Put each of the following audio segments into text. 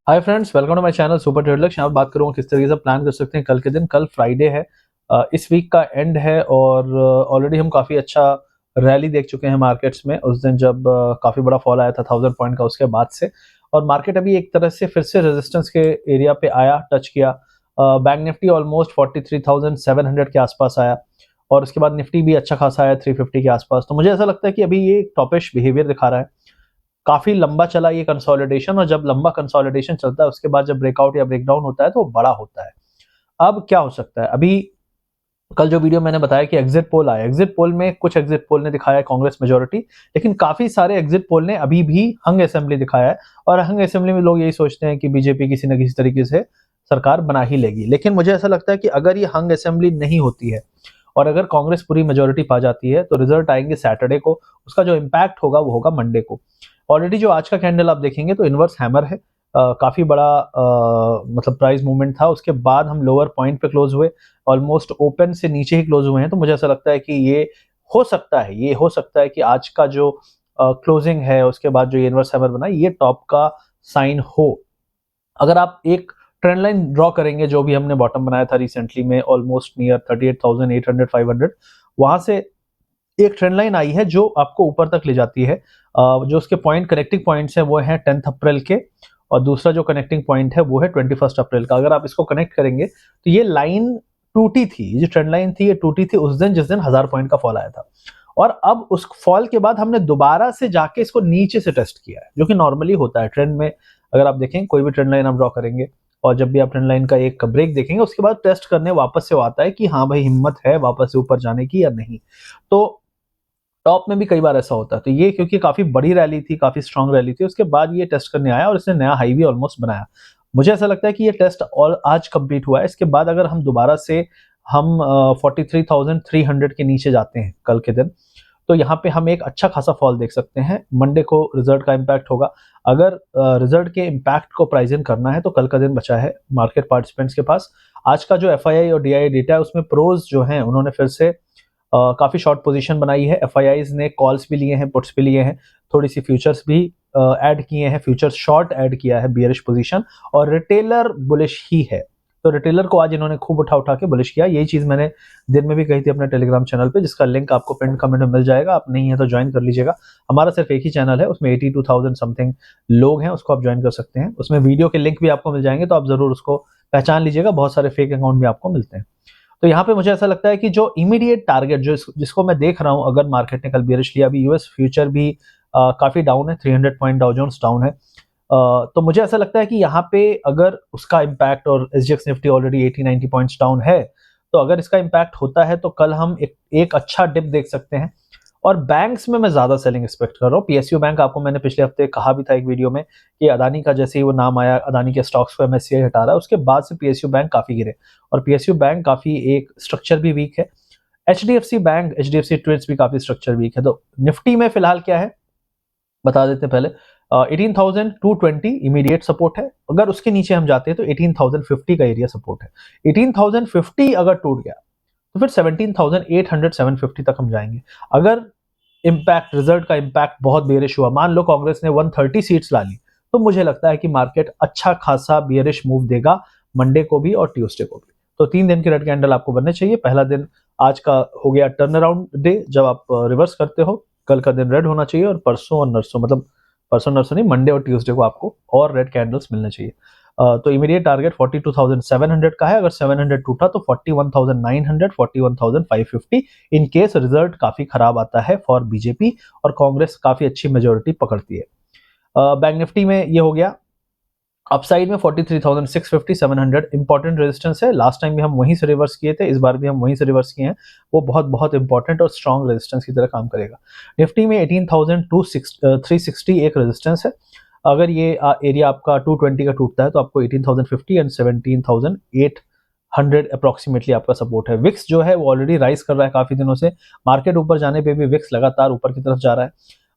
Hi friends, welcome to my channel super traders. यहाँ बात करूँगा किस तरीके से प्लान कर सकते हैं कल के दिन। कल फ्राइडे है, इस वीक का एंड है और ऑलरेडी हम काफ़ी अच्छा रैली देख चुके हैं मार्केट्स में। उस दिन जब काफ़ी बड़ा फॉल आया था 1000 पॉइंट का, उसके बाद से और मार्केट अभी एक तरह से फिर से रेजिस्टेंस के एरिया पे आया, टच किया। बैंक निफ्टी ऑलमोस्ट 43,700 के आसपास आया और उसके बाद निफ्टी भी अच्छा खासा आया 350 के आसपास। तो मुझे ऐसा लगता है कि अभी ये टॉपिश बिहेवियर दिखा रहा है। काफी लंबा चला ये कंसोलिडेशन, और जब लंबा कंसोलिडेशन चलता है उसके बाद जब ब्रेकआउट या ब्रेकडाउन होता है तो वो बड़ा होता है। अब क्या हो सकता है? अभी कल जो वीडियो मैंने बताया कि एग्जिट पोल आया, एग्जिट पोल में कुछ एग्जिट पोल ने दिखाया है कांग्रेस मेजोरिटी, लेकिन काफी सारे एग्जिट पोल ने अभी भी हंग असेंबली दिखाया है। और हंग असेंबली में लोग यही सोचते हैं कि बीजेपी किसी न किसी तरीके से सरकार बना ही लेगी, लेकिन मुझे ऐसा लगता है कि अगर ये हंग असेंबली नहीं होती है और अगर कांग्रेस पूरी मेजोरिटी पा जाती है तो रिजल्ट आएंगे सैटरडे को। उसका जो इम्पैक्ट होगा वो होगा मंडे को। ऑलरेडी जो आज का कैंडल आप देखेंगे तो इनवर्स हैमर है। काफी बड़ा मतलब प्राइस मूवमेंट था, उसके बाद हम लोअर पॉइंट पे क्लोज हुए, ऑलमोस्ट ओपन से नीचे ही क्लोज हुए हैं। तो मुझे ऐसा लगता है कि ये हो सकता है कि आज का जो क्लोजिंग है उसके बाद जो इनवर्स हैमर बना ये टॉप का साइन हो। अगर आप एक ट्रेंड लाइन ड्रॉ करेंगे, जो भी हमने बॉटम बनाया था रिसेंटली में ऑलमोस्ट नियर 38,800 500, वहां से एक ट्रेंड लाइन आई है जो आपको ऊपर तक ले जाती है। जो उसके पॉइंट कनेक्टिंग पॉइंट्स हैं वो हैं 10th अप्रैल के, और दूसरा जो कनेक्टिंग पॉइंट है वो है 21 अप्रैल का। अगर आप इसको कनेक्ट करेंगे तो ये लाइन टूटी थी, ये जो ट्रेंड लाइन थी ये टूटी थी उस दिन जिस दिन 1000 पॉइंट का फॉल आया था। और अब उस फॉल के बाद हमने दोबारा से जाके इसको नीचे से टेस्ट किया है, जो कि नॉर्मली होता है ट्रेंड में। अगर आप देखें कोई भी ट्रेंड लाइन आप ड्रॉ करेंगे और जब भी आप ट्रेंड लाइन का एक ब्रेक देखेंगे उसके बाद टेस्ट करने वापस से वो आता है कि हाँ भाई हिम्मत है वापस से ऊपर जाने की या नहीं। तो टॉप में भी कई बार ऐसा होता है। तो ये क्योंकि काफी बड़ी रैली थी, काफी स्ट्रांग रैली थी, उसके बाद ये टेस्ट करने आया और इसने नया हाई भी ऑलमोस्ट बनाया। मुझे ऐसा लगता है कि ये टेस्ट और आज कंप्लीट हुआ है। इसके बाद अगर हम दोबारा से हम 43,300 के नीचे जाते हैं कल के दिन, तो यहाँ पे हम एक अच्छा खासा फॉल देख सकते हैं। मंडे को रिजल्ट का इम्पैक्ट होगा। अगर रिजल्ट के इम्पैक्ट को प्राइस इन करना है तो कल का दिन बचा है मार्केट पार्टिसिपेंट्स के पास। आज का जो एफआईआई और डीआईआई डेटा है उसमें प्रोज जो हैं उन्होंने फिर से काफी शॉर्ट पोजीशन बनाई है। एफआईआईज ने कॉल्स भी लिए हैं, पुट्स भी लिए हैं, थोड़ी सी फ्यूचर्स भी ऐड किए हैं, फ्यूचर शॉर्ट ऐड किया है बियरिश पोजीशन, और रिटेलर बुलिश ही है। तो रिटेलर को आज इन्होंने खूब उठा उठा के बुलिश किया। यही चीज मैंने दिन में भी कही थी अपने टेलीग्राम चैनल पे, जिसका लिंक आपको पिन कमेंट में मिल जाएगा। आप नहीं है तो ज्वाइन कर लीजिएगा। हमारा सिर्फ एक ही चैनल है, उसमें 82,000 समथिंग लोग हैं, उसको आप ज्वाइन कर सकते हैं। उसमें वीडियो के लिंक भी आपको मिल जाएंगे, तो आप जरूर उसको पहचान लीजिएगा। बहुत सारे फेक अकाउंट भी आपको मिलते हैं। तो यहाँ पे मुझे ऐसा लगता है कि जो इमीडिएट टारगेट जिसको मैं देख रहा हूँ, अगर मार्केट ने कल बेरिश लिया, अभी यूएस फ्यूचर भी काफी डाउन है, 300 पॉइंट डाउ जोन्स डाउन है। तो मुझे ऐसा लगता है कि यहाँ पे अगर उसका इम्पैक्ट, और SGX Nifty already 80-90 points down है, तो अगर इसका इम्पैक्ट होता है तो कल हम एक अच्छा डिप देख सकते हैं। और बैंक्स में मैं ज्यादा सेलिंग एक्सपेक्ट कर रहा हूँ। पीएसयू बैंक, आपको मैंने पिछले हफ्ते कहा भी था एक वीडियो में कि अदानी का जैसे ही वो नाम आया, अदानी के स्टॉक्स को एमएससीआई हटा रहा है, उसके बाद से पीएसयू बैंक काफी गिरे। और पीएसयू बैंक काफी एक स्ट्रक्चर भी वीक है। एचडीएफसी बैंक, एचडीएफसी ट्रेड्स भी काफी स्ट्रक्चर वीक है। तो निफ्टी में फिलहाल क्या है बता देते हैं पहले। 18,220 इमीडिएट सपोर्ट है। अगर उसके नीचे हम जाते हैं तो 18,050 का एरिया सपोर्ट है। 18,050 अगर टूट गया तो फिर 17,800 750 तक हम जाएंगे। अगर इम्पैक्ट, रिजल्ट का इम्पैक्ट बहुत बेरिश हुआ, मान लो कांग्रेस ने 130 सीट्स ला ली, तो मुझे लगता है कि मार्केट अच्छा खासा बेरिश मूव देगा मंडे को भी और ट्यूसडे को भी। तो 3 दिन के रेड कैंडल आपको बनने चाहिए। पहला दिन आज का हो गया टर्न अराउंड डे, जब आप रिवर्स करते हो। कल का दिन रेड होना चाहिए, और परसों और नरसों, मतलब परसों नरसों नहीं, मंडे और ट्यूसडे को आपको और रेड कैंडल्स मिलने चाहिए। तो इमीडिएट टारगेट 42,700 का है। अगर 700 टूटा तो 41,900, 41,550 इन केस रिजल्ट काफी खराब आता है फॉर बीजेपी और कांग्रेस काफी अच्छी मेजोरिटी पकड़ती है। बैंक निफ्टी में ये हो गया। अपसाइड में 43,650 700 इंपॉर्टेंट रेजिस्टेंस है। लास्ट टाइम भी हम वहीं से रिवर्स किए थे, इस बार भी हम वहीं से रिवर्स किए हैं। वो बहुत बहुत इंपॉर्टेंट और स्ट्रॉन्ग रेजिस्टेंस की तरह काम करेगा। निफ्टी में 18,360 एक रेजिस्टेंस है। अगर ये एरिया आपका 220 का टूटता है तो आपको 18,050 एंड 17,800 अप्रोक्सीमेटली आपका सपोर्ट है। विक्स जो है वो ऑलरेडी राइज कर रहा है काफी दिनों से। मार्केट ऊपर जाने पे भी विक्स लगातार ऊपर की तरफ जा रहा है।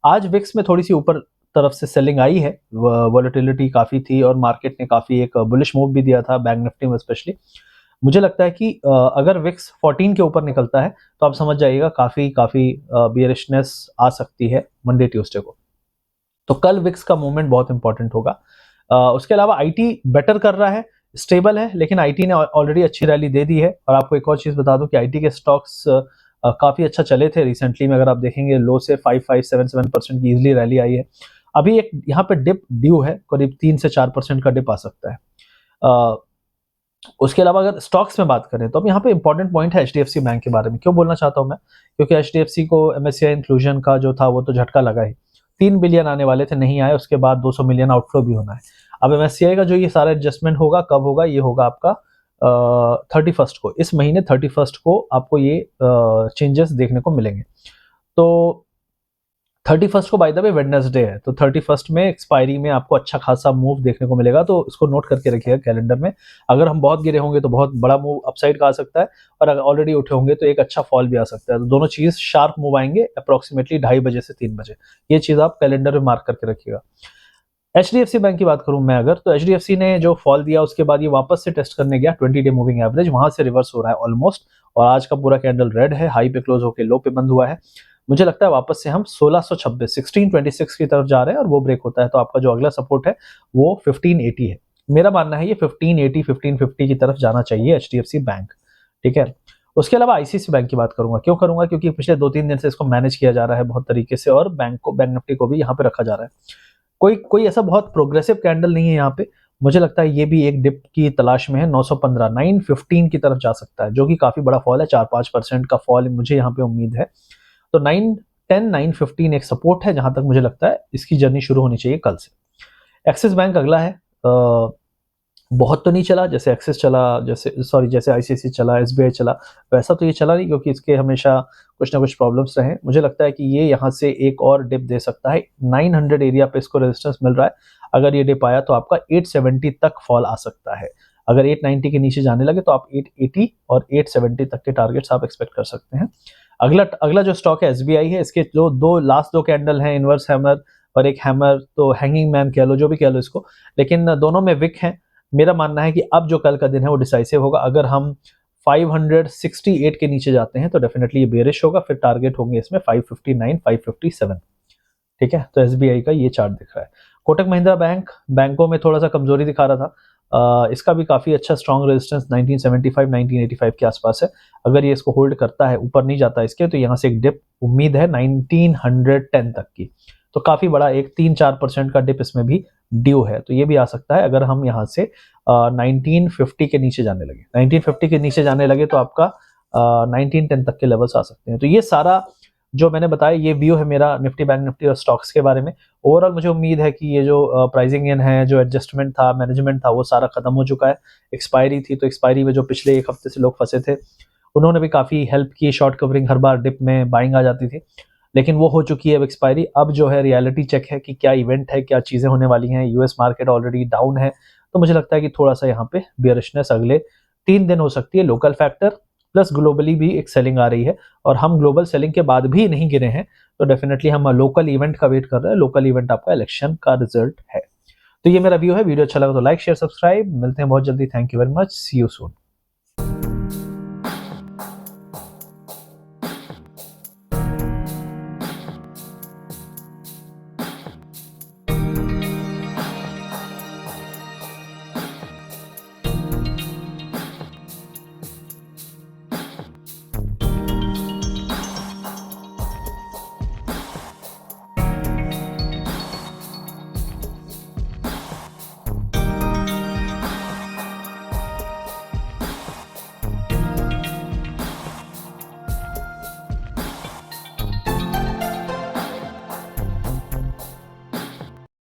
आज विक्स में थोड़ी सी ऊपर तरफ से सेलिंग आई है, वॉलेटिलिटी काफी थी और मार्केट ने काफी एक बुलिश मूव भी दिया था, बैंक निफ्टी में स्पेशली। मुझे लगता है कि अगर विक्स 14 के ऊपर निकलता है तो आप समझ जाइएगा काफी काफी बियरिशनेस आ सकती है मंडे ट्यूसडे को। तो कल विक्स का मूवमेंट बहुत इंपॉर्टेंट होगा। उसके अलावा आईटी बेटर कर रहा है, स्टेबल है, लेकिन आईटी ने ऑलरेडी अच्छी रैली दे दी है। और आपको एक और चीज़ बता दूं कि आईटी के स्टॉक्स काफ़ी अच्छा चले थे रिसेंटली में। अगर आप देखेंगे लो से 5-5-7% की इजिली रैली आई है। अभी एक यहाँ पे डिप ड्यू है, करीब 3 से 4% का डिप आ सकता है। उसके अलावा अगर स्टॉक्स में बात करें तो अब यहाँ पे इंपॉर्टेंट पॉइंट है एचडीएफसी बैंक के बारे में। क्यों बोलना चाहता हूँ मैं, क्योंकि एचडीएफसी को एमएससीआई इंक्लूजन का जो था वो तो झटका लगा ही। 3 बिलियन आने वाले थे, नहीं आए। उसके बाद 200 मिलियन आउटफ्लो भी होना है। अब एमएससीआई का जो ये सारा एडजस्टमेंट होगा, कब होगा, ये होगा आपका 31st को, इस महीने 31st को आपको ये चेंजेस देखने को मिलेंगे। तो 31st को बाय द वे वेडनेसडे है, तो 31st में एक्सपायरी में आपको अच्छा खासा मूव देखने को मिलेगा। तो इसको नोट करके रखिएगा कैलेंडर में। अगर हम बहुत गिरे होंगे तो बहुत बड़ा मूव अपसाइड का आ सकता है, और अगर ऑलरेडी उठे होंगे तो एक अच्छा फॉल भी आ सकता है। तो दोनों चीज शार्प मूव आएंगे अप्रोक्सीमेटली 2:30 बजे से 3 बजे। ये चीज आप कैलेंडर में मार्क करके रखिएगा। एचडीएफसी बैंक की बात करूं मैं अगर, तो एचडीएफसी ने जो फॉल दिया उसके बाद ये वापस से टेस्ट करने गया 20 डे मूविंग एवरेज, वहां से रिवर्स हो रहा है ऑलमोस्ट। और आज का पूरा कैंडल रेड है, हाई पे क्लोज होकर लो पे बंद हुआ है। मुझे लगता है वापस से हम 1626 की तरफ जा रहे हैं, और वो ब्रेक होता है तो आपका जो अगला सपोर्ट है वो 1580 है। मेरा मानना है ये 1580 1550 की तरफ जाना चाहिए एचडीएफसी बैंक। ठीक है। उसके अलावा आईसीआईसीआई बैंक की बात करूंगा। क्यों करूंगा, क्योंकि पिछले 2-3 दिन से इसको मैनेज किया जा रहा है बहुत तरीके से, और बैंक निफ्टी को भी यहाँ पे रखा जा रहा है। कोई ऐसा बहुत प्रोग्रेसिव कैंडल नहीं है यहाँ पे। मुझे लगता है ये भी एक डिप की तलाश में है। 915 915 की तरफ जा सकता है, जो कि काफी बड़ा फॉल है। 4-5% का फॉल मुझे यहाँ पे उम्मीद है। तो 910 915 एक सपोर्ट है, जहां तक मुझे लगता है इसकी जर्नी शुरू होनी चाहिए कल से। एक्सिस बैंक अगला है। बहुत तो नहीं चला जैसे एक्सिस चला, जैसे आईसीआईसीआई चला, एसबीआई चला, वैसा तो ये चला नहीं, क्योंकि इसके हमेशा कुछ ना कुछ प्रॉब्लम्स रहे। मुझे लगता है कि ये यहाँ से एक और डिप दे सकता है। 900 एरिया पे इसको रेजिस्टेंस मिल रहा है। अगर ये डिप आया तो आपका 870 तक फॉल आ सकता है। अगर 890 के नीचे जाने लगे तो आप 880 और 870 तक के टारगेट्स आप एक्सपेक्ट कर सकते हैं। अगला जो स्टॉक है एसबीआई है। इसके जो लास्ट दो कैंडल हैं, इनवर्स हैमर और एक हैमर, तो हैंगिंग मैन कह लो, जो भी कह लो इसको, लेकिन दोनों में विक है। मेरा मानना है कि अब जो कल का दिन है वो डिसाइसिव होगा। अगर हम 568 के नीचे जाते हैं तो डेफिनेटली ये बेरिश होगा, फिर टारगेट होंगे इसमें 559 557। ठीक है। तो एसबीआई का ये चार्ट दिख रहा है। कोटक महिंद्रा बैंक बैंकों में थोड़ा सा कमजोरी दिखा रहा था। इसका भी काफी अच्छा स्ट्रॉन्ग रेजिस्टेंस 1975 1985 के आसपास है। अगर ये इसको होल्ड करता है, ऊपर नहीं जाता इसके, तो यहाँ से एक डिप उम्मीद है 1910 तक की। तो काफी बड़ा एक 3-4% का डिप इसमें भी ड्यू है। तो ये भी आ सकता है अगर हम यहाँ से 1950 के नीचे जाने लगे। 1950 के नीचे जाने लगे तो आपका 1910 तक के लेवल्स आ सकते हैं। तो ये सारा जो मैंने बताया, ये व्यू है मेरा निफ्टी, बैंक निफ्टी और स्टॉक्स के बारे में। ओवरऑल मुझे उम्मीद है कि ये जो प्राइसिंग इन है, जो एडजस्टमेंट था, मैनेजमेंट था, वो सारा खत्म हो चुका है। एक्सपायरी थी, तो एक्सपायरी में जो पिछले एक हफ्ते से लोग फंसे थे, उन्होंने भी काफी हेल्प की। शॉर्ट कवरिंग, हर बार डिप में बाइंग आ जाती थी, लेकिन वो हो चुकी है अब एक्सपायरी। अब जो है रियलिटी चेक है कि क्या इवेंट है, क्या चीजें होने वाली हैं। यूएस मार्केट ऑलरेडी डाउन है, तो मुझे लगता है कि थोड़ा सा यहाँ पे बियरिशनेस अगले 3 दिन हो सकती है। लोकल फैक्टर प्लस ग्लोबली भी एक सेलिंग आ रही है, और हम ग्लोबल सेलिंग के बाद भी नहीं गिरे हैं, तो डेफिनेटली हम लोकल इवेंट का वेट कर रहे हैं। लोकल इवेंट आपका इलेक्शन का रिजल्ट है। तो ये मेरा व्यू है। वीडियो अच्छा लगा तो लाइक शेयर सब्सक्राइब। मिलते हैं बहुत जल्दी। Thank you very much. See you soon.